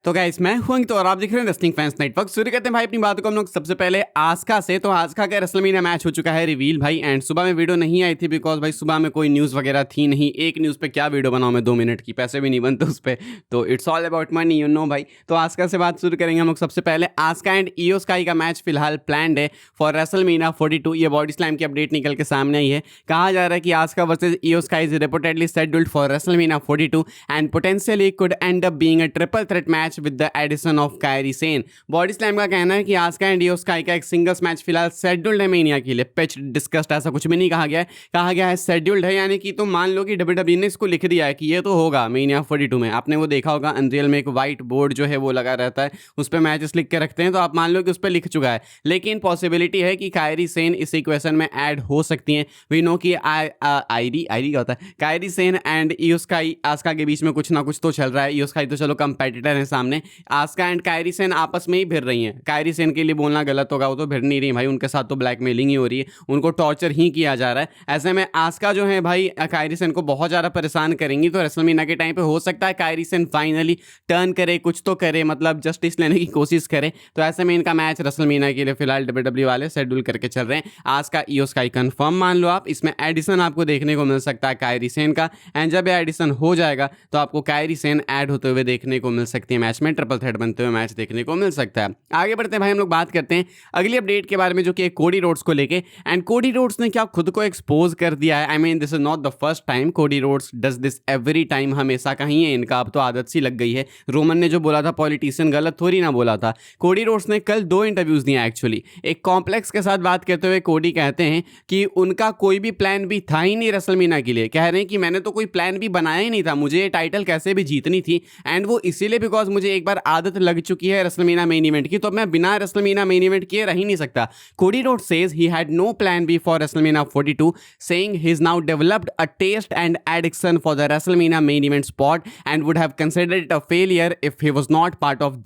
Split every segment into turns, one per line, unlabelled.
तो गाइस मैं हूं अंकित और आप देख रहे हैं रेसलिंग फैंस नेटवर्क। शुरू करते हैं भाई अपनी बातों को हम लोग सबसे पहले आस्का से। तो आस्का का रेसलमेनिया मैच हो चुका है रिवील भाई, एंड सुबह में वीडियो नहीं आई थी बिकॉज भाई सुबह में कोई न्यूज़ वगैरह थी नहीं। एक न्यूज़ पे क्या वीडियो बनाऊं मैं 2 मिनट की, पैसे भी नहीं बनते उस पर। तो it's all about money you know भाई। तो आस्का से बात शुरू करेंगे हम लोग सबसे पहले। आस्का एंड इयो स्काई का मैच फिलहाल प्लान्ड है फॉर रेसलमेनिया 42। ये बॉडी स्लैम की अपडेट निकल के सामने आई है। कहा जा रहा है कि Asuka versus Iyo Sky is reportedly scheduled for WrestleMania 42 and potentially could end up being a triple threat match with the addition of Kairi Sane. Body slam का कहना है कि आस्का एंड इयो स्काई का एक सिंगल्स मैच फिलहाल scheduled है mania के लिए। पिच डिस्कस्ड ऐसा कुछ भी नहीं कहा गया है, कहा गया है शेड्यूल्ड है, यानी कि तो मान लो कि डब्ल्यूडब्ल्यूई ने इसको लिख दिया है कि ये तो होगा मेनिया 42 में। आपने वो देखा होगा अनरियल में एक वाइट बोर्ड जो है वो लगा रहता है, उस पर मैचेस लिख के रखते हैं, तो आप मान लो कि उस पर लिख चुका है। लेकिन पॉसिबिलिटी है कि कायरी सेन इस इक्वेशन में ऐड हो सकती हैं। वी नो कि आईडी क्या होता है, कायरी सेन एंड इयो स्काई आस्का के बीच में कुछ ना कुछ तो चल रहा है। इयो स्काई तो चलो कंपेटिटर है सामने, आस्का एंड कायरी सेन आपस में ही भिड़ रही हैं। कायरी सेन के लिए बोलना गलत होगा, वो तो भिड़ नहीं रही भाई, उनके साथ तो ब्लैकमेलिंग ही हो रही है, उनको टॉर्चर ही किया जा रहा है। ऐसे में आस्का जो है भाई कायरी सेन को बहुत ज़्यादा परेशान करेंगी। तो रेसलमेनिया के टाइम पे हो सकता है कायरी सेन फाइनली टर्न करे, कुछ तो करे, मतलब जस्टिस लेने की कोशिश करे। तो ऐसे में इनका मैच रेसलमेनिया के लिए फिलहाल डब्ल्यूडब्ल्यूई वाले शेड्यूल करके चल रहे हैं। आस्का इयो स्काई कंफर्म मान लो आप। इसमें एडिशन आपको देखने को मिल सकता है कायरी सेन का, एंड जब ये एडिशन हो जाएगा तो आपको कायरी सेन ऐड होते हुए देखने को मिल सकती है मैच में, ट्रिपल थ्रेट बनते हुए मैच देखने को मिल सकता है। आगे बढ़ते हैं भाई, हम लोग बात करते हैं अगली अपडेट के बारे में जो कि कोडी रोड्स को लेके। एंड कोडी रोड्स ने क्या खुद को एक्सपोज कर दिया है। I mean this is not the first time, Cody Rhodes does this every time, हमेशा का ही है इनका, अब तो आदत सी लग गई है। रोमन ने जो बोला था पॉलिटिशियन, गलत थोड़ी ना बोला था। कोडी रोड्स ने कल 2 इंटरव्यूज दिए एक्चुअली। एक कॉम्प्लेक्स के साथ बात करते हुए कोडी कहते हैं कि उनका कोई भी प्लान भी था ही नहीं रेसलमेनिया के लिए। कह रहे हैं कि मैंने तो कोई प्लान भी बनाया ही नहीं था, मुझे ये टाइटल कैसे भी जीतनी थी, एंड वो इसीलिए बिकॉज मुझे एक बार आदत लग चुकी है रेसलमेनिया मेन इवेंट की, तो मैं बिना रेसलमेनिया मेन इवेंट किए रह ही नहीं सकता। Cody Rhodes says he had no plan B for WrestleMania 42, saying he has now developed a taste and addiction for the WrestleMania main event spot and would have considered it a failure if he was not part of it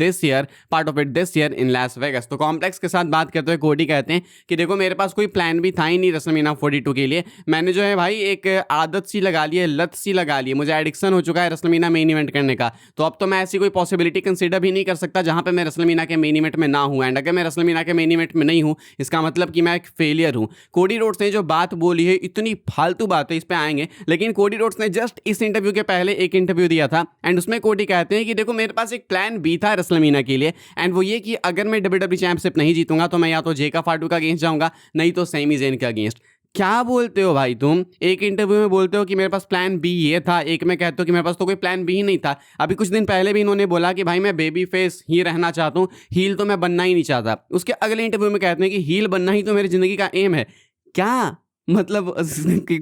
this year in Las Vegas। तो complex के साथ बात करते हुए कोडी कहते हैं कि देखो मेरे पास कोई प्लान भी था ही नहीं रेसलमेनिया 42 के लिए, मैंने जो है भाई एक आदत सी लगा ली है, लत सी लगा ली है, मुझे एडिक्शन हो चुका है रेसलमेनिया मेन इवेंट करने का। तो अब तो मैं ऐसी कोई पॉसिबिलिटी कंसीडर भी नहीं कर सकता जहां पे मैं रेसलमेनिया के मेन इवेंट में ना हूं, एंड अगर मैं रेसलमेनिया के मेन इवेंट में नहीं हूं इसका मतलब कि मैं एक फेलियर हूं। कोडी रोड्स ने जो बात बोली है, इतनी फालतू बात है, इस पे आएंगे, लेकिन कोडी रोड्स ने जस्ट इस इंटरव्यू के पहले एक इंटरव्यू दिया था, एंड उसमें कोडी कहते हैं कि देखो मेरे पास एक प्लान बी था रेसलमेनिया के लिए, एंड वो ये कि अगर मैं डब्ल्यूडब्ल्यूई चैंपियनशिप नहीं जीतूंगा तो मैं या तो जेका फाटू का अगेंस्ट जाऊंगा, नहीं तो सैमी ज़ेन के अगेंस्ट। क्या बोलते हो भाई तुम? एक इंटरव्यू में बोलते हो कि मेरे पास प्लान बी ये था, एक में कहते हो कि मेरे पास तो कोई प्लान बी ही नहीं था। अभी कुछ दिन पहले भी इन्होंने बोला कि भाई मैं बेबी फेस ही रहना चाहता हूँ, हील तो मैं बनना ही नहीं चाहता। उसके अगले इंटरव्यू में कहते हैं कि हील बनना ही तो मेरी जिंदगी का एम है। क्या मतलब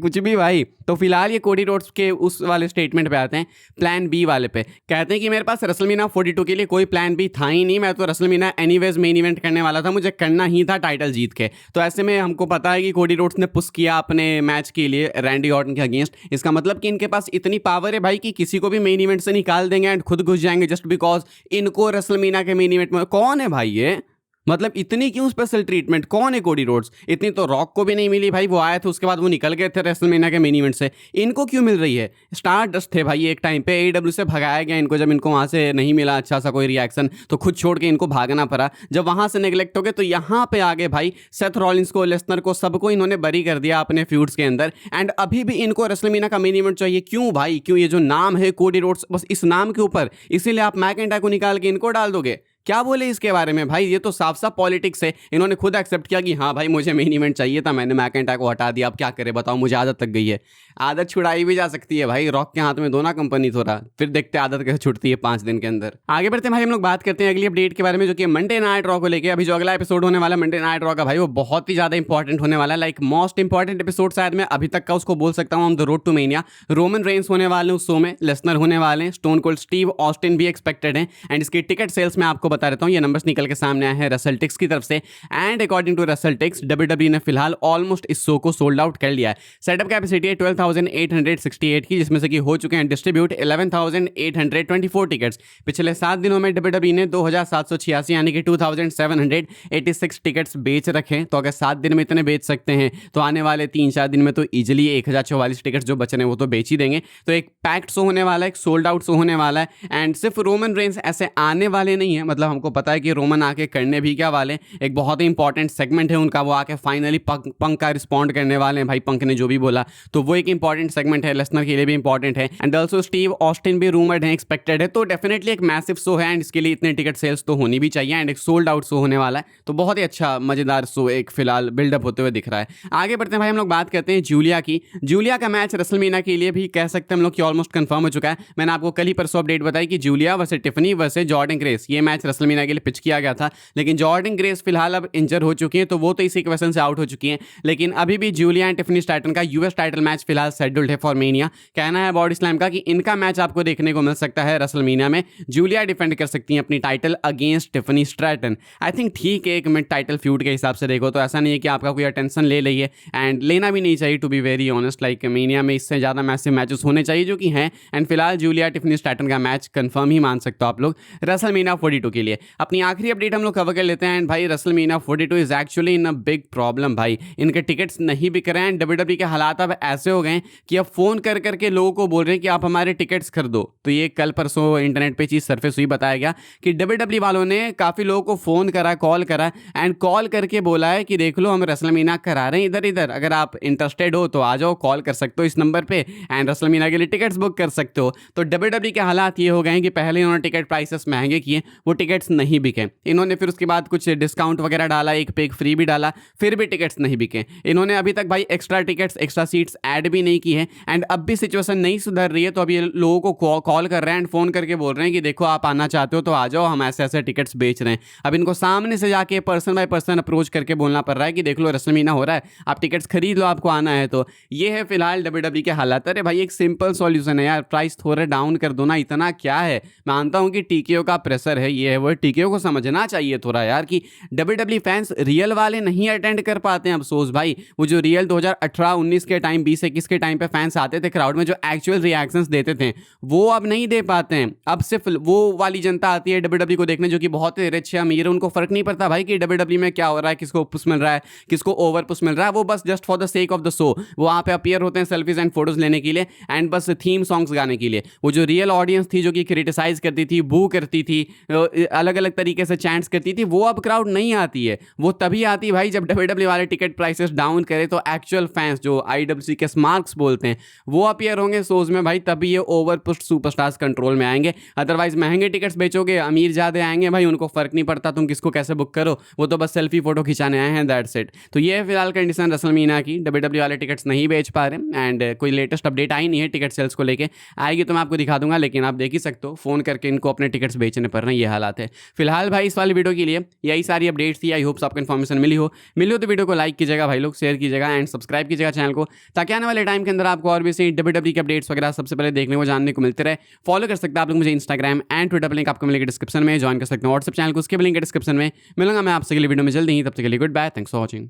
कुछ भी भाई। तो फिलहाल ये कोडी रोड्स के उस वाले स्टेटमेंट पे आते हैं, प्लान बी वाले पे। कहते हैं कि मेरे पास रेसलमेनिया 42 के लिए कोई प्लान बी था ही नहीं, मैं तो रेसलमेनिया एनीवेज मेन इवेंट करने वाला था, मुझे करना ही था टाइटल जीत के। तो ऐसे में हमको पता है कि कोडी रोड्स ने पुश किया अपने मैच के लिए रैंडी ऑर्टन के अगेंस्ट। इसका मतलब कि इनके पास इतनी पावर है भाई कि किसी को भी मेन इवेंट से निकाल देंगे एंड खुद घुस जाएंगे जस्ट बिकॉज इनको रेसलमेनिया के मेन इवेंट में। कौन है भाई ये? मतलब इतनी क्यों स्पेशल ट्रीटमेंट? कौन है कोडी रोड्स? इतनी तो रॉक को भी नहीं मिली भाई, वो आए थे उसके बाद वो निकल गए थे रेसलमेनिया के मेन इवेंट से, इनको क्यों मिल रही है? स्टार डस्ट थे भाई एक टाइम पे, AEW से भगाया गया इनको, जब इनको वहाँ से नहीं मिला अच्छा सा कोई रिएक्शन तो खुद छोड़ के इनको भागना पड़ा। जब वहाँ से नेग्लेक्ट हो गए तो यहाँ पे आगे भाई सेथ रॉलिंस को, लेसनर को, सबको इन्होंने बरी कर दिया अपने फ्यूड्स के अंदर, एंड अभी भी इनको रेसलमेनिया का मेन इवेंट चाहिए। क्यों भाई क्यों? ये जो नाम है कोडी रोड्स, बस इस नाम के ऊपर, इसीलिए आप मैकेंटायर को निकाल के इनको डाल दोगे? क्या बोले इसके बारे में भाई? ये तो साफ साफ पॉलिटिक्स है। इन्होंने खुद एक्सेप्ट किया कि हाँ भाई मुझे मेन इवेंट चाहिए था, मैंने मैकेंटायर को हटा दिया, अब क्या करे बताओ, मुझे आदत लग गई है। आदत छुड़ाई भी जा सकती है भाई, रॉक के हाथ में दो ना कंपनी थोड़ा, फिर देखते आदत कैसे छुटती है 5 दिन के अंदर। आगे बढ़ते हैं भाई, हम लोग बात करते हैं अगली अपडेट के बारे में जो कि मंडे नाइट रॉ को लेकर। अभी जो अगला एपिसोड होने वाला मंडे नाइट रॉ का भाई, वो बहुत ही ज्यादा इंपॉर्टेंट होने वाला है, लाइक मोस्ट इंपॉर्टेंट एपिसोड शायद मैं अभी तक का उसको बोल सकता हूँ, on the road to Mania. Roman Reigns होने वाले हैं उस शो में, लेसनर होने वाले हैं, स्टोन कोल्ड स्टीव ऑस्टिन भी एक्सपेक्टेड है, एंड इसकी टिकट सेल्स में आपको बता देता हूँ, ये नंबर्स निकल के सामने आए हैं रसल टिक्स की तरफ से। And according to WrestleTix WWE ने फिलहाल ऑलमोस्ट इस शो को सोल्ड आउट कर लिया है। सेटअप कैपेसिटी है 12,868 की, जिसमें से कि हो चुके हैं डिस्ट्रीब्यूट 11,824 टिकट्स। पिछले 7 दिनों में डब्ल्यूडब्ल्यूई ने 2,786 यानी कि 2,786 टिकट्स बेच रखे। तो अगर 7 दिन में इतने बेच सकते हैं तो आने वाले 3-4 दिन में तो इजिली 1,044 टिकट्स जो बच रहे हैं वो तो बेच ही देंगे। तो एक पैक्ड शो होने वाला है, एक सोल्ड आउट शो होने वाला है। एंड सिर्फ रोमन रेंस ऐसे आने वाले नहीं है, मतलब हमको पता है कि रोमन आके करने भी क्या वाले, एक बहुत ही इंपॉर्टेंट सेगमेंट है उनका, वो आके फाइनली पंक का रिस्पॉन्ड करने वाले हैं। भाई पंक ने जो भी बोला तो वो एक इंपॉर्टेंट सेगमेंट है, लेसनर के लिए भी इंपॉर्टेंट है। एंड ऑल्सो स्टीव ऑस्टिन भी रूमर्ड है, एक्सपेक्टेड है। तो डेफिनेटली एक मैसिव शो है एंड इसके लिए इतने टिकट सेल्स तो होनी भी चाहिए। एंड एक सोल्ड आउट शो होने वाला है, तो बहुत ही अच्छा मजेदार शो एक फिलहाल बिल्डअप होते हुए दिख रहा है। आगे बढ़ते हैं भाई, हम लोग बात करते हैं जूलिया की। जूलिया का मैच रेसलमेनिया के लिए भी कह सकते हैं हम लोग कि ऑलमोस्ट कंफर्म हो चुका है। मैंने आपको कल ही परसों अपडेट बताई कि Julia versus Tiffany versus Jordan grace, ये मैच रेसलमेनिया के लिए पिच किया गया था। लेकिन जॉर्डन ग्रेस फिलहाल अब इंजर हो चुकी है, तो वो तो इसी क्वेश्चन से आउट हो चुकी है। लेकिन अभी भी जूलिया एंड टिफनी स्टैटन का यूएस टाइटल मैच फिलहाल शेड्यूल्ड है फॉर मेनिया। कहना है बॉडी स्लैम का कि इनका मैच आपको देखने को मिल सकता है रेसलमेनिया में। जूलिया डिफेंड कर सकती हैं अपनी title against Tiffany Stratton. I think ठीक है, एक मिड टाइटल फ्यूड के हिसाब से देखो तो ऐसा नहीं है कि आपका कोई अटेंशन ले है, एंड लेना भी नहीं चाहिए to be very honest. Like mania में इससे ज़्यादा मैसिव मैचेस होने चाहिए जो कि हैं। एंड फिलहाल जूलिया टिफनी स्टैटन का मैच कंफर्म ही मान सकते हो आप लोग रेसलमेनिया 42 के लिए। अपनी आखिरी अपडेट हम लोग कवर कर लेते हैं। एंड भाई WrestleMania 42 is actually in a big problem. भाई इनके टिकट्स नहीं बिक रहे हैं। डब्ल्यूडब्ल्यूई के हालात अब ऐसे हो गए कि अब फोन कर करके लोगों को बोल रहे हैं कि आप हमारे टिकट्स खरीदो। तो ये कल परसों इंटरनेट पे चीज़ सरफेस हुई, बताया गया कि डब्ल्यूडब्ल्यूई वालों ने काफ़ी लोगों को फ़ोन करा, कॉल करा एंड कॉल करके बोला है कि देख लो हम रेसलमेनिया करा रहे हैं इधर इधर, अगर आप इंटरेस्टेड हो तो आ जाओ, कॉल कर सकते हो इस नंबर पे एंड रेसलमेनिया के लिए टिकट्स बुक कर सकते हो। तो डब्ल्यूडब्ल्यूई के हालात ये हो गए हैं कि पहले इन्होंने टिकट प्राइसेस महंगे किए, वो टिकट्स नहीं बिके। इन्होंने फिर उसके बाद कुछ डिस्काउंट वगैरह डाला, एक पे एक फ्री भी डाला, फिर भी टिकट्स नहीं बिके। इन्होंने अभी तक भाई extra tickets, extra seats add भी नहीं की है। एंड अब भी सिचुएशन नहीं सुधर रही है, तो अभी लोगों को कॉल कर रहे हैं एंड फोन करके बोल रहे हैं कि देखो आप आना चाहते हो तो आ जाओ, हम ऐसे ऐसे टिकट्स बेच रहे हैं। अब इनको सामने से जाके पर्सन बाय पर्सन अप्रोच करके बोलना पड़ रहा है कि देख लो रेसलमेनिया हो रहा है, आप टिकट्स खरीद लो, आपको आना है। तो ये है फिलहाल डब्ल्यूडब्ल्यूई के हालात। अरे भाई एक सिंपल सॉल्यूशन है यार, प्राइस थोड़े डाउन कर दो ना, इतना क्या है। मानता हूं कि टीकेओ का प्रेशर है, ये है वो, टीकेओ को समझना चाहिए थोड़ा यार कि डब्ल्यूडब्ल्यूई फैंस रियल वाले नहीं अटेंड कर पाते हैं अफसोस भाई। वो जो रियल 2018-19 के टाइम, 20-21 के टाइम पे फैंस आते थे क्राउड में, जो एक्चुअल रिएक्शंस देते थे, वो अब नहीं दे पाते हैं। अब सिर्फ वो वाली जनता आती है डब्ल्यूडब्ल्यूई को देखने जो कि बहुत रिच है, अमीर है, उनको फर्क नहीं पड़ता भाई कि डब्ल्यूडब्ल्यूई में क्या हो रहा है, किसको पुश मिल रहा है, किसको ओवर पुश मिल रहा है। वो बस just for the sake of the show वो वहाँ पे अपीयर होते हैं सेल्फीज एंड फोटोज लेने के लिए एंड बस थीम सॉन्ग्स गाने के लिए। वो जो रियल ऑडियंस थी जो कि क्रिटिसाइज करती थी, बू करती थी, अलग अलग तरीके से चैंट्स करती थी, वो अब क्राउड नहीं आती है। वो तभी आती भाई जब डब्ल्यूडब्ल्यूई वाले टिकट प्राइसेस डाउन करे, तो एक्चुअल फैंस जो आईडब्ल्यूसी के स्मार्क्स बोलते हैं वो अपीयर होंगे शोज में भाई, तभी ये ओवर पुश्ड सुपरस्टार्स कंट्रोल में आएंगे। अदरवाइज महंगे टिकट्स बेचोगे, अमीर ज्यादा आएंगे भाई, उनको फर्क नहीं पड़ता तुम किसको कैसे बुक करो, वो तो बस सेल्फी फोटो खिंचाने आए हैं, दैट्स इट। तो ये है फिलहाल कंडीशन रेसलमेनिया की, डब्ल्यूडब्ल्यूई वाले टिकट्स नहीं बेच पा रहे एंड कोई लेटेस्ट अपडेट आई नहीं है टिकट सेल्स को लेके। आएगी तो मैं आपको दिखा दूंगा, लेकिन आप देख ही सकते हो फोन करके इनको अपने टिकट्स बेचने पड़ रहे हैं, ये हालात है फिलहाल भाई। इस वाली वीडियो के लिए यही सारी अपडेट्स थी। आई होप्स आपको इन्फॉर्मेशन मिली हो तो वीडियो को लाइक कीजिएगा भाई लोग, शेयर कीजिएगा एंड सब्सक्राइब कीजिएगा चैनल को, ताकि आने वाले टाइम के अंदर आपको और भी सही डब्ल्यूडब्ल्यूई के अपडेट्स वगैरह सबसे पहले देखने को, जानने को मिलते रहे। फॉलो कर सकते हैं आप लोग मुझे इंस्टाग्राम एंड ट्विटर पर, लिंक आपको मिलेगा डिस्क्रिप्शन में। ज्वाइन कर सकते हैं व्हाट्सएप चैनल को, उसके भी लिंक डिस्क्रिप्शन में। मिलूंगा मैं आपसे अगली वीडियो में जल्दी ही, तब तक के लिए good bye, thanks for watching.